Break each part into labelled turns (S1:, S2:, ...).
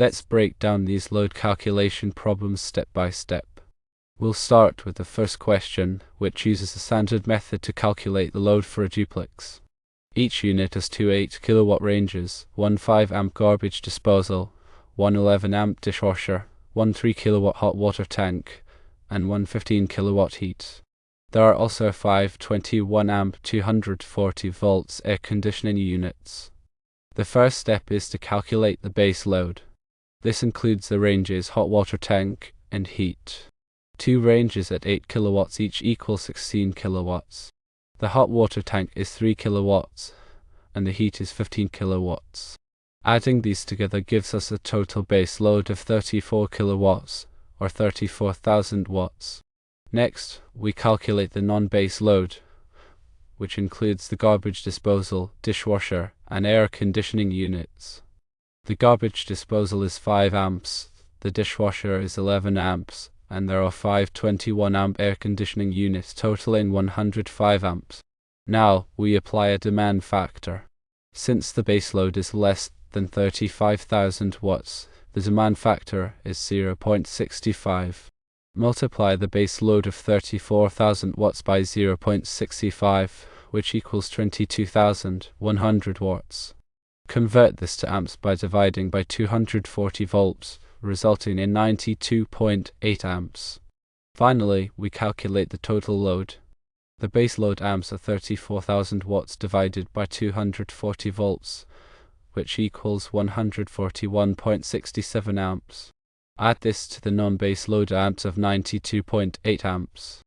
S1: Let's break down these load calculation problems step by step. We'll start with the first question, which uses a standard method to calculate the load for a duplex. Each unit has two 8 kilowatt ranges, one 5 amp garbage disposal, one 11 amp dishwasher, one 3 kilowatt hot water tank, and one 15 kilowatt heat. There are also 5 21 amp 240 volts air conditioning units. The first step is to calculate the base load. This includes the ranges hot water tank and heat. Two ranges at 8 kilowatts each equal 16 kilowatts. The hot water tank is 3 kilowatts and the heat is 15 kilowatts. Adding these together gives us a total base load of 34 kilowatts or 34,000 watts. Next, we calculate the non-base load, which includes the garbage disposal, dishwasher, and air conditioning units. The garbage disposal is 5 amps, the dishwasher is 11 amps, and there are 5 21 amp air conditioning units totaling 105 amps. Now, we apply a demand factor. Since the base load is less than 35,000 watts, the demand factor is 0.65. Multiply the base load of 34,000 watts by 0.65, which equals 22,100 watts. Convert this to amps by dividing by 240 volts, resulting in 92.8 amps. Finally, we calculate the total load. The base load amps are 34,000 watts divided by 240 volts, which equals 141.67 amps. Add this to the non-base load amps of 92.8 amps.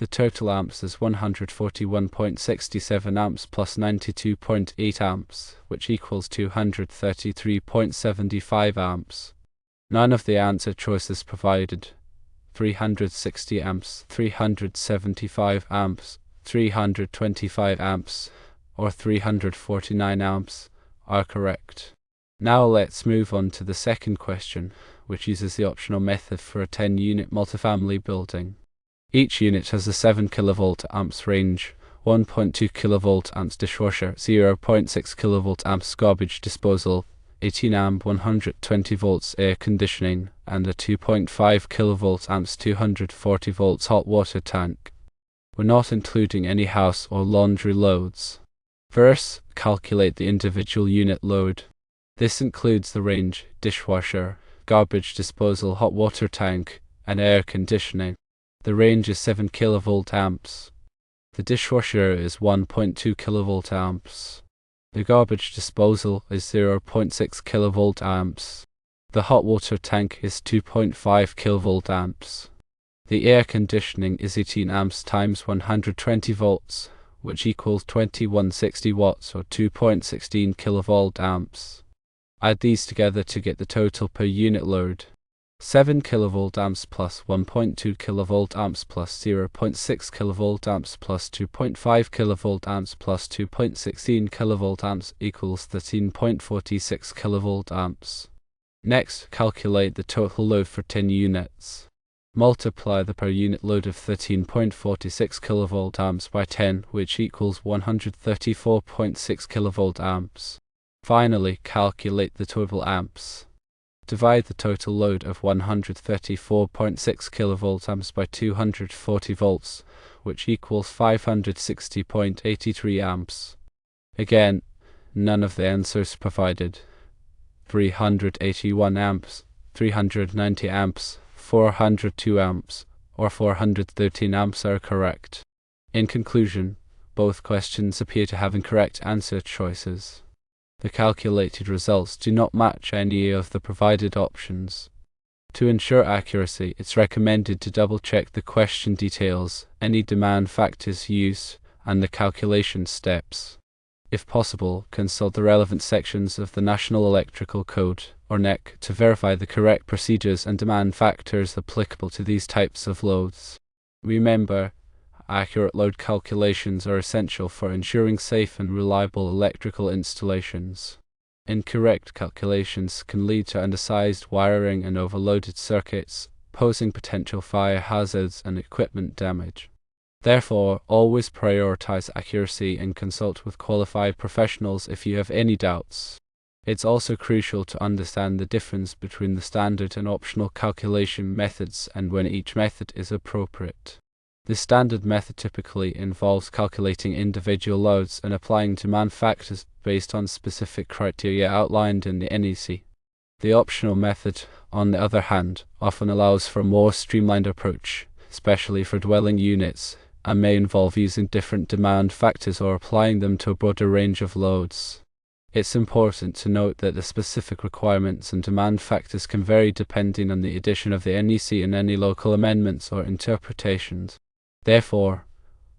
S1: The total amps is 141.67 amps plus 92.8 amps, which equals 233.75 amps. None of the answer choices provided, 360 amps, 375 amps, 325 amps, or 349 amps, are correct. Now let's move on to the second question, which uses the optional method for a 10-unit multifamily building. Each unit has a 7 kilovolt amps range, 1.2 kilovolt amps dishwasher, 0.6 kilovolt amps garbage disposal, 18 amp 120 volts air conditioning, and a 2.5 kilovolt amps 240 volts hot water tank. We're not including any house or laundry loads. First, calculate the individual unit load. This includes the range, dishwasher, garbage disposal, hot water tank, and air conditioning. The range is 7 kilovolt amps. The dishwasher is 1.2 kilovolt amps. The garbage disposal is 0.6 kilovolt amps. The hot water tank is 2.5 kilovolt amps. The air conditioning is 18 amps times 120 volts, which equals 2160 watts or 2.16 kilovolt amps. Add these together to get the total per unit load. 7 kilovolt amps plus 1.2 kilovolt amps plus 0.6 kilovolt amps plus 2.5 kilovolt amps plus 2.16 kilovolt amps equals 13.46 kilovolt amps. Next, calculate the total load for 10 units. Multiply the per unit load of 13.46 kilovolt amps by 10, which equals 134.6 kilovolt amps. Finally, calculate the total amps. Divide the total load of 134.6 kilovolt amps by 240 volts, which equals 560.83 amps. Again, none of the answers provided. 381 amps, 390 amps, 402 amps, or 413 amps are correct. In conclusion, both questions appear to have incorrect answer choices. The calculated results do not match any of the provided options. To ensure accuracy, it's recommended to double-check the question details, any demand factors used, and the calculation steps. If possible, consult the relevant sections of the National Electrical Code, or NEC, to verify the correct procedures and demand factors applicable to these types of loads. Remember, accurate load calculations are essential for ensuring safe and reliable electrical installations. Incorrect calculations can lead to undersized wiring and overloaded circuits, posing potential fire hazards and equipment damage. Therefore, always prioritize accuracy and consult with qualified professionals if you have any doubts. It's also crucial to understand the difference between the standard and optional calculation methods and when each method is appropriate. The standard method typically involves calculating individual loads and applying demand factors based on specific criteria outlined in the NEC. The optional method, on the other hand, often allows for a more streamlined approach, especially for dwelling units, and may involve using different demand factors or applying them to a broader range of loads. It's important to note that the specific requirements and demand factors can vary depending on the addition of the NEC and any local amendments or interpretations. Therefore,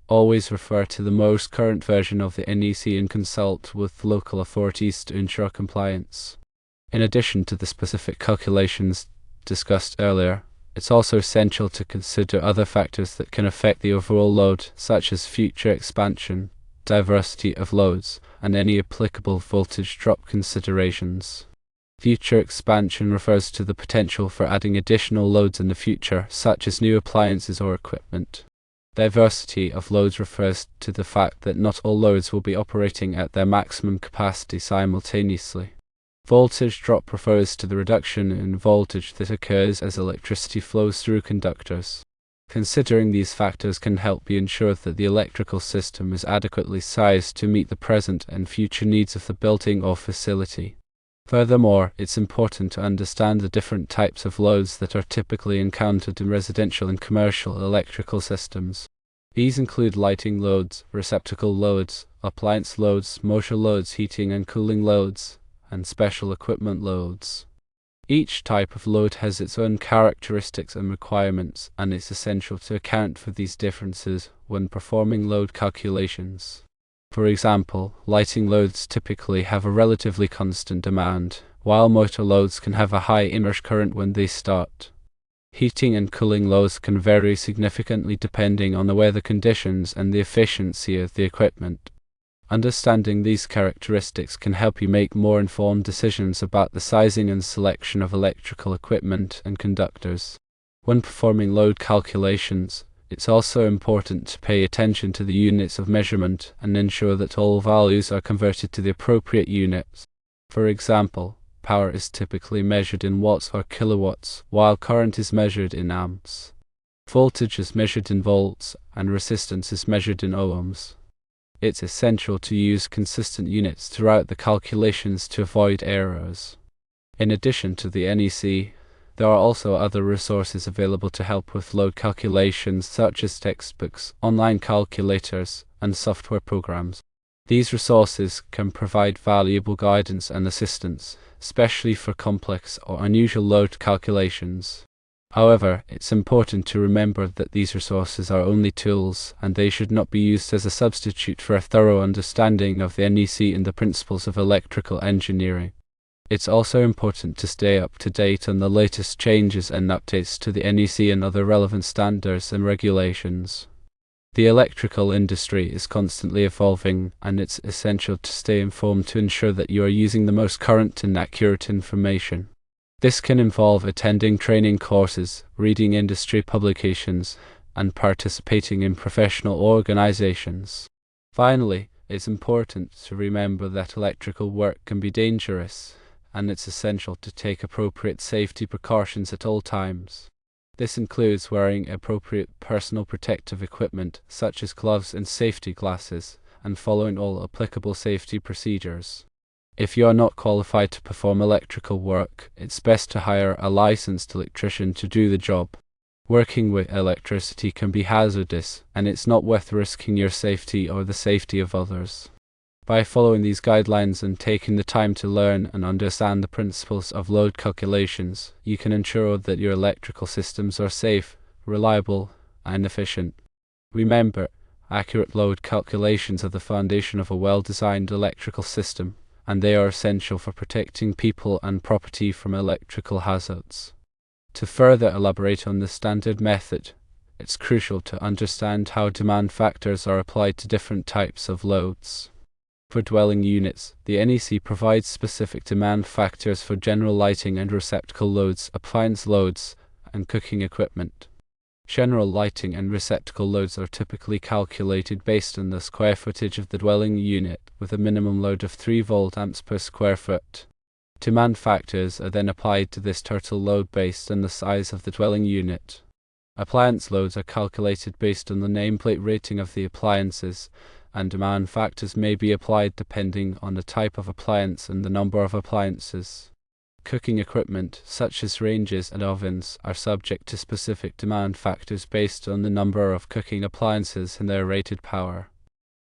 S1: always refer to the most current version of the NEC and consult with local authorities to ensure compliance. In addition to the specific calculations discussed earlier, it's also essential to consider other factors that can affect the overall load, such as future expansion, diversity of loads, and any applicable voltage drop considerations. Future expansion refers to the potential for adding additional loads in the future, such as new appliances or equipment. Diversity of loads refers to the fact that not all loads will be operating at their maximum capacity simultaneously. Voltage drop refers to the reduction in voltage that occurs as electricity flows through conductors. Considering these factors can help you ensure that the electrical system is adequately sized to meet the present and future needs of the building or facility. Furthermore, it's important to understand the different types of loads that are typically encountered in residential and commercial electrical systems. These include lighting loads, receptacle loads, appliance loads, motor loads, heating and cooling loads, and special equipment loads. Each type of load has its own characteristics and requirements, and it's essential to account for these differences when performing load calculations. For example, lighting loads typically have a relatively constant demand, while motor loads can have a high inrush current when they start. Heating and cooling loads can vary significantly depending on the weather conditions and the efficiency of the equipment. Understanding these characteristics can help you make more informed decisions about the sizing and selection of electrical equipment and conductors. When performing load calculations, it's also important to pay attention to the units of measurement and ensure that all values are converted to the appropriate units. For example, power is typically measured in watts or kilowatts, while current is measured in amps. Voltage is measured in volts, and resistance is measured in ohms. It's essential to use consistent units throughout the calculations to avoid errors. In addition to the NEC, there are also other resources available to help with load calculations, such as textbooks, online calculators, and software programs. These resources can provide valuable guidance and assistance, especially for complex or unusual load calculations. However, it's important to remember that these resources are only tools, and they should not be used as a substitute for a thorough understanding of the NEC and the principles of electrical engineering. It's also important to stay up to date on the latest changes and updates to the NEC and other relevant standards and regulations. The electrical industry is constantly evolving, and it's essential to stay informed to ensure that you are using the most current and accurate information. This can involve attending training courses, reading industry publications, and participating in professional organizations. Finally, it's important to remember that electrical work can be dangerous, and it's essential to take appropriate safety precautions at all times. This includes wearing appropriate personal protective equipment, such as gloves and safety glasses, and following all applicable safety procedures. If you are not qualified to perform electrical work, it's best to hire a licensed electrician to do the job. Working with electricity can be hazardous, and it's not worth risking your safety or the safety of others. By following these guidelines and taking the time to learn and understand the principles of load calculations, you can ensure that your electrical systems are safe, reliable, and efficient. Remember, accurate load calculations are the foundation of a well-designed electrical system, and they are essential for protecting people and property from electrical hazards. To further elaborate on the standard method, it's crucial to understand how demand factors are applied to different types of loads. For dwelling units, the NEC provides specific demand factors for general lighting and receptacle loads, appliance loads, and cooking equipment. General lighting and receptacle loads are typically calculated based on the square footage of the dwelling unit, with a minimum load of 3 volt amps per square foot. Demand factors are then applied to this total load based on the size of the dwelling unit. Appliance loads are calculated based on the nameplate rating of the appliances, and demand factors may be applied depending on the type of appliance and the number of appliances. Cooking equipment, such as ranges and ovens, are subject to specific demand factors based on the number of cooking appliances and their rated power.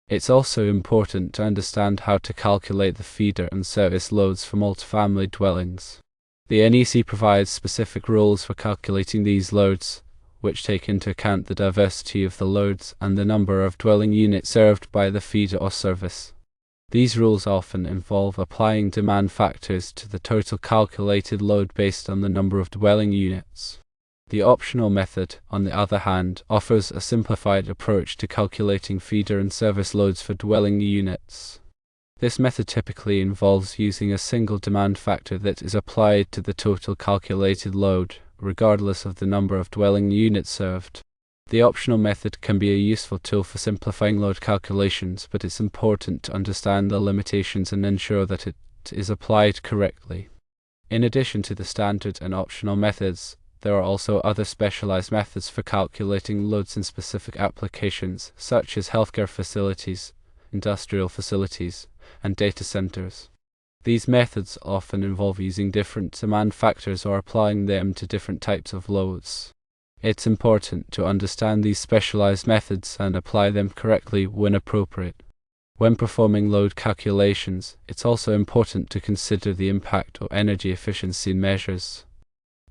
S1: It's also important to understand how to calculate the feeder and service loads for multifamily dwellings. The NEC provides specific rules for calculating these loads, which take into account the diversity of the loads and the number of dwelling units served by the feeder or service. These rules often involve applying demand factors to the total calculated load based on the number of dwelling units. The optional method, on the other hand, offers a simplified approach to calculating feeder and service loads for dwelling units. This method typically involves using a single demand factor that is applied to the total calculated load, regardless of the number of dwelling units served. The optional method can be a useful tool for simplifying load calculations, but it's important to understand the limitations and ensure that it is applied correctly. In addition to the standard and optional methods, there are also other specialized methods for calculating loads in specific applications, such as healthcare facilities, industrial facilities, and data centers. These methods often involve using different demand factors or applying them to different types of loads. It's important to understand these specialized methods and apply them correctly when appropriate. When performing load calculations, it's also important to consider the impact of energy efficiency measures.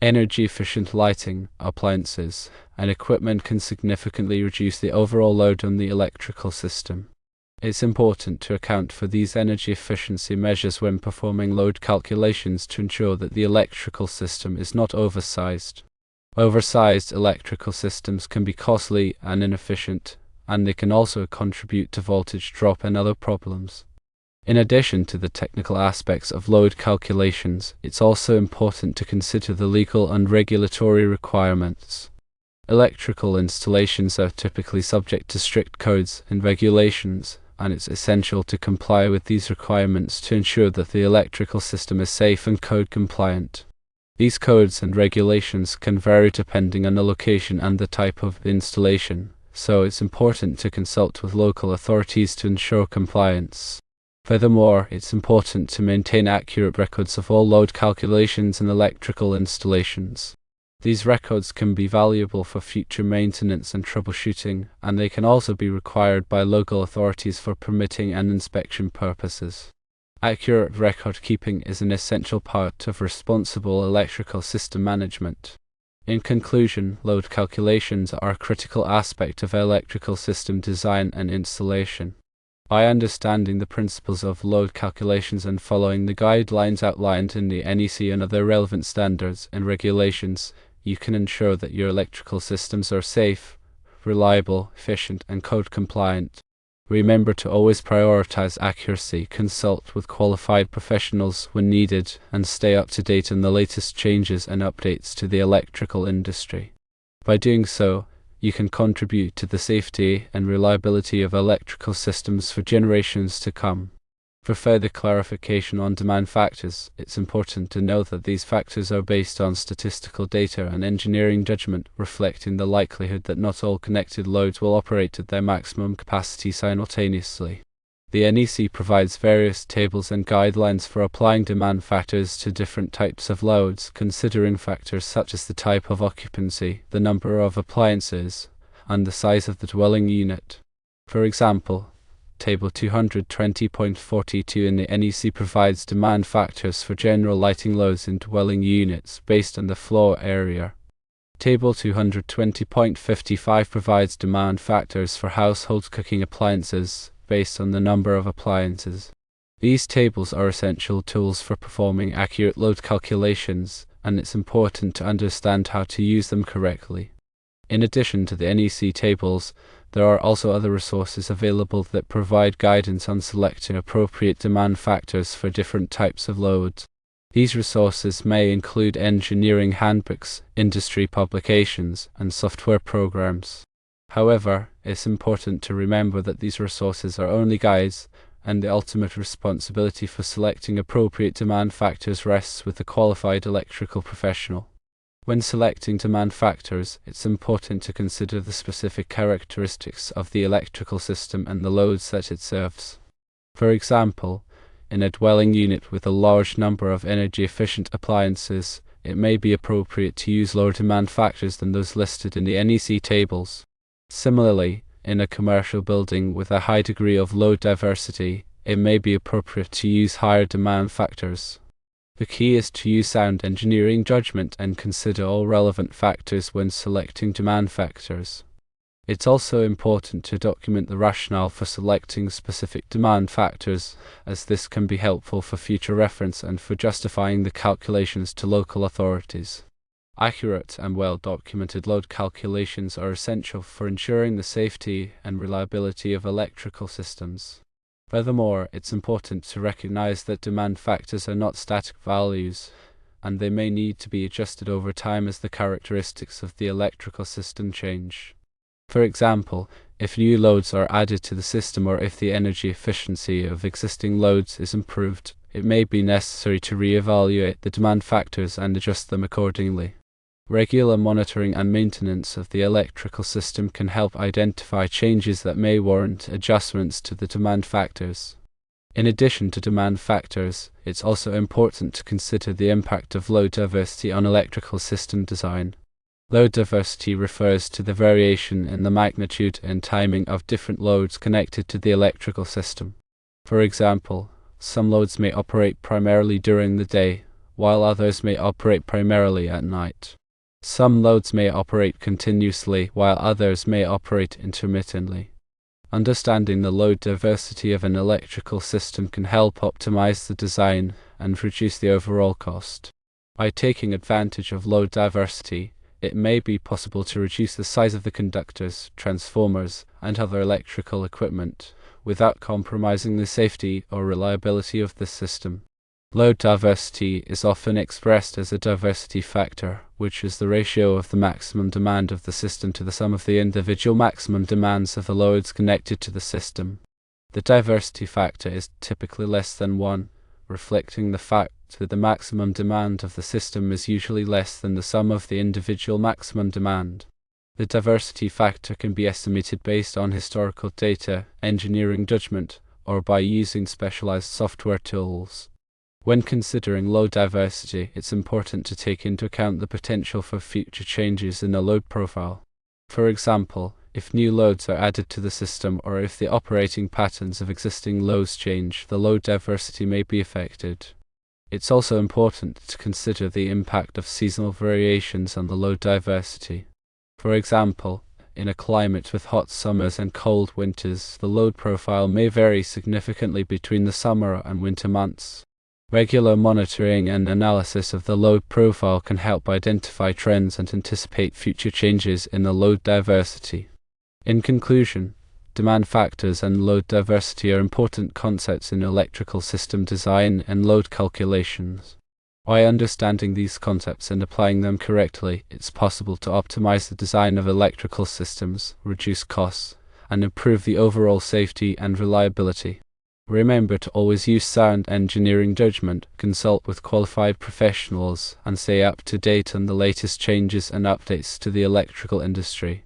S1: Energy-efficient lighting, appliances, and equipment can significantly reduce the overall load on the electrical system. It's important to account for these energy efficiency measures when performing load calculations to ensure that the electrical system is not oversized. Oversized electrical systems can be costly and inefficient, and they can also contribute to voltage drop and other problems. In addition to the technical aspects of load calculations, it's also important to consider the legal and regulatory requirements. Electrical installations are typically subject to strict codes and regulations, and it's essential to comply with these requirements to ensure that the electrical system is safe and code compliant. These codes and regulations can vary depending on the location and the type of installation, so it's important to consult with local authorities to ensure compliance. Furthermore, it's important to maintain accurate records of all load calculations and electrical installations. These records can be valuable for future maintenance and troubleshooting, and they can also be required by local authorities for permitting and inspection purposes. Accurate record keeping is an essential part of responsible electrical system management. In conclusion, load calculations are a critical aspect of electrical system design and installation. By understanding the principles of load calculations and following the guidelines outlined in the NEC and other relevant standards and regulations, you can ensure that your electrical systems are safe, reliable, efficient, and code compliant. Remember to always prioritize accuracy, consult with qualified professionals when needed, and stay up to date on the latest changes and updates to the electrical industry. By doing so, you can contribute to the safety and reliability of electrical systems for generations to come. For further clarification on demand factors, it's important to note that these factors are based on statistical data and engineering judgment, reflecting the likelihood that not all connected loads will operate at their maximum capacity simultaneously. The NEC provides various tables and guidelines for applying demand factors to different types of loads, considering factors such as the type of occupancy, the number of appliances, and the size of the dwelling unit. For example, Table 220.42 in the NEC provides demand factors for general lighting loads in dwelling units based on the floor area. Table 220.55 provides demand factors for household cooking appliances based on the number of appliances. These tables are essential tools for performing accurate load calculations, and it's important to understand how to use them correctly. In addition to the NEC tables, there are also other resources available that provide guidance on selecting appropriate demand factors for different types of loads. These resources may include engineering handbooks, industry publications, and software programs. However, it's important to remember that these resources are only guides, and the ultimate responsibility for selecting appropriate demand factors rests with the qualified electrical professional. When selecting demand factors, it's important to consider the specific characteristics of the electrical system and the loads that it serves. For example, in a dwelling unit with a large number of energy-efficient appliances, it may be appropriate to use lower demand factors than those listed in the NEC tables. Similarly, in a commercial building with a high degree of load diversity, it may be appropriate to use higher demand factors. The key is to use sound engineering judgment and consider all relevant factors when selecting demand factors. It's also important to document the rationale for selecting specific demand factors, as this can be helpful for future reference and for justifying the calculations to local authorities. Accurate and well-documented load calculations are essential for ensuring the safety and reliability of electrical systems. Furthermore, it's important to recognize that demand factors are not static values, and they may need to be adjusted over time as the characteristics of the electrical system change. For example, if new loads are added to the system or if the energy efficiency of existing loads is improved, it may be necessary to re-evaluate the demand factors and adjust them accordingly. Regular monitoring and maintenance of the electrical system can help identify changes that may warrant adjustments to the demand factors. In addition to demand factors, it's also important to consider the impact of load diversity on electrical system design. Load diversity refers to the variation in the magnitude and timing of different loads connected to the electrical system. For example, some loads may operate primarily during the day, while others may operate primarily at night. Some loads may operate continuously, while others may operate intermittently. Understanding the load diversity of an electrical system can help optimize the design and reduce the overall cost. By taking advantage of load diversity, it may be possible to reduce the size of the conductors, transformers, and other electrical equipment, without compromising the safety or reliability of the system. Load diversity is often expressed as a diversity factor, which is the ratio of the maximum demand of the system to the sum of the individual maximum demands of the loads connected to the system. The diversity factor is typically less than 1, reflecting the fact that the maximum demand of the system is usually less than the sum of the individual maximum demand. The diversity factor can be estimated based on historical data, engineering judgment, or by using specialized software tools. When considering load diversity, it's important to take into account the potential for future changes in the load profile. For example, if new loads are added to the system or if the operating patterns of existing loads change, the load diversity may be affected. It's also important to consider the impact of seasonal variations on the load diversity. For example, in a climate with hot summers and cold winters, the load profile may vary significantly between the summer and winter months. Regular monitoring and analysis of the load profile can help identify trends and anticipate future changes in the load diversity. In conclusion, demand factors and load diversity are important concepts in electrical system design and load calculations. By understanding these concepts and applying them correctly, it's possible to optimize the design of electrical systems, reduce costs, and improve the overall safety and reliability. Remember to always use sound engineering judgment, consult with qualified professionals, and stay up to date on the latest changes and updates to the electrical industry.